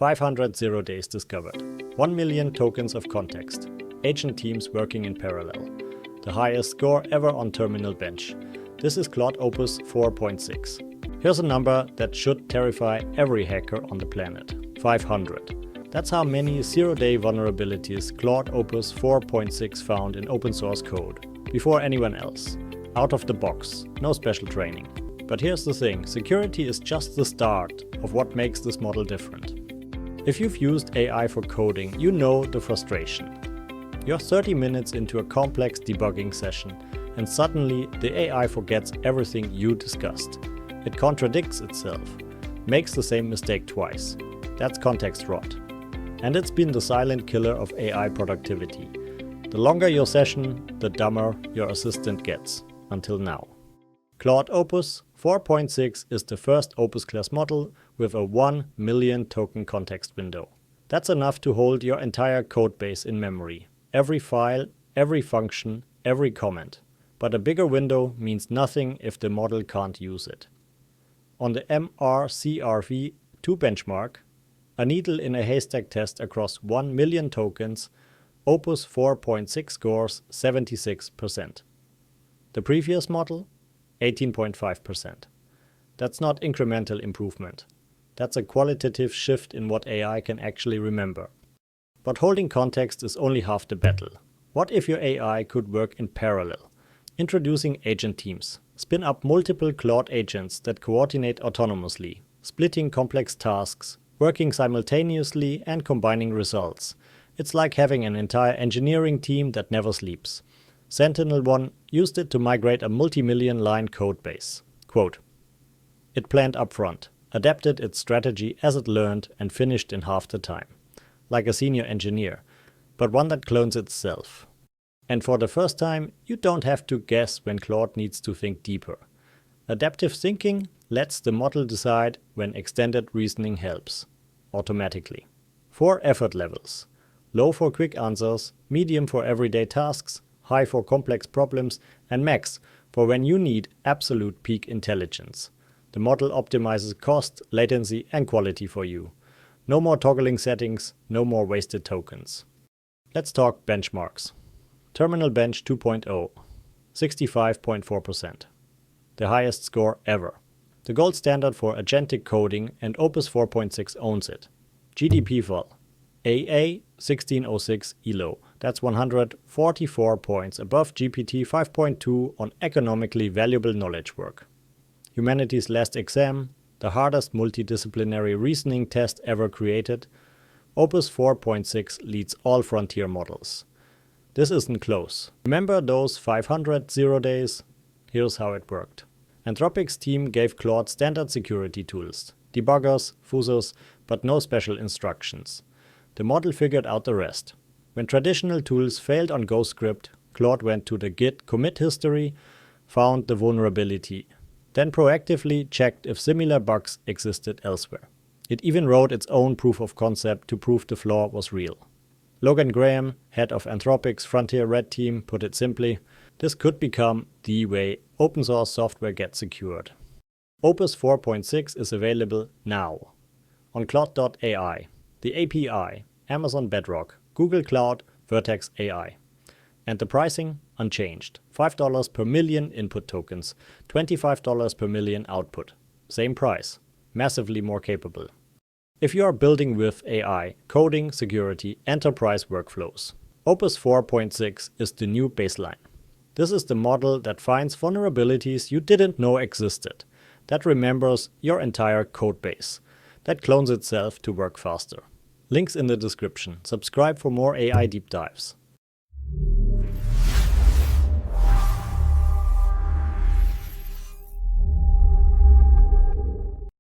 500 0 days discovered. 1 million tokens of context. Agent teams working in parallel. The highest score ever on Terminal Bench. This is Claude Opus 4.6. Here's a number that should terrify every hacker on the planet. 500. That's how many zero-day vulnerabilities Claude Opus 4.6 found in open source code. Before anyone else. Out of the box. No special training. But here's the thing, security is just the start of what makes this model different. If you've used AI for coding, you know the frustration. You're 30 minutes into a complex debugging session, and suddenly the AI forgets everything you discussed. It contradicts itself, makes the same mistake twice. That's context rot. And it's been the silent killer of AI productivity. The longer your session, the dumber your assistant gets, until now. Claude Opus 4.6 is the first Opus class model with a 1 million token context window. That's enough to hold your entire codebase in memory. Every file, every function, every comment. But a bigger window means nothing if the model can't use it. On the MRCR 2 benchmark, a needle in a haystack test across 1 million tokens, Opus 4.6 scores 76%. The previous model? 18.5%. That's not incremental improvement. That's a qualitative shift in what AI can actually remember. But holding context is only half the battle. What if your AI could work in parallel? Introducing agent teams. Spin up multiple Claude agents that coordinate autonomously, splitting complex tasks, working simultaneously and combining results. It's like having an entire engineering team that never sleeps. SentinelOne used it to migrate a multi-million line codebase. Quote, "It planned upfront, adapted its strategy as it learned and finished in half the time. Like a senior engineer, but one that clones itself. And for the first time, you don't have to guess when Claude needs to think deeper. Adaptive thinking lets the model decide when extended reasoning helps, automatically. 4 effort levels. Low for quick answers, medium for everyday tasks, high for complex problems, and max for when you need absolute peak intelligence. The model optimizes cost, latency, and quality for you. No more toggling settings, no more wasted tokens." Let's talk benchmarks. Terminal Bench 2.0, 65.4%. The highest score ever. The gold standard for agentic coding, and Opus 4.6 owns it. GDP vol. AA 1606 ELO. That's 144 points above GPT 5.2 on economically valuable knowledge work. Humanity's last exam, the hardest multidisciplinary reasoning test ever created, Opus 4.6 leads all frontier models. This isn't close. Remember those 500 0 days? Here's how it worked. Anthropic's team gave Claude standard security tools, debuggers, fuzzers, but no special instructions. The model figured out the rest. When traditional tools failed on GoScript, Claude went to the Git commit history, found the vulnerability, then proactively checked if similar bugs existed elsewhere. It even wrote its own proof of concept to prove the flaw was real. Logan Graham, head of Anthropic's Frontier Red team, put it simply, this could become the way open source software gets secured. Opus 4.6 is available now on Claude.ai, the API, Amazon Bedrock, Google Cloud, Vertex AI. And the pricing? Unchanged. $5 per million input tokens, $25 per million output. Same price. Massively more capable. If you are building with AI, coding, security, enterprise workflows, Opus 4.6 is the new baseline. This is the model that finds vulnerabilities you didn't know existed, that remembers your entire codebase, that clones itself to work faster. Links in the description. Subscribe for more AI deep dives.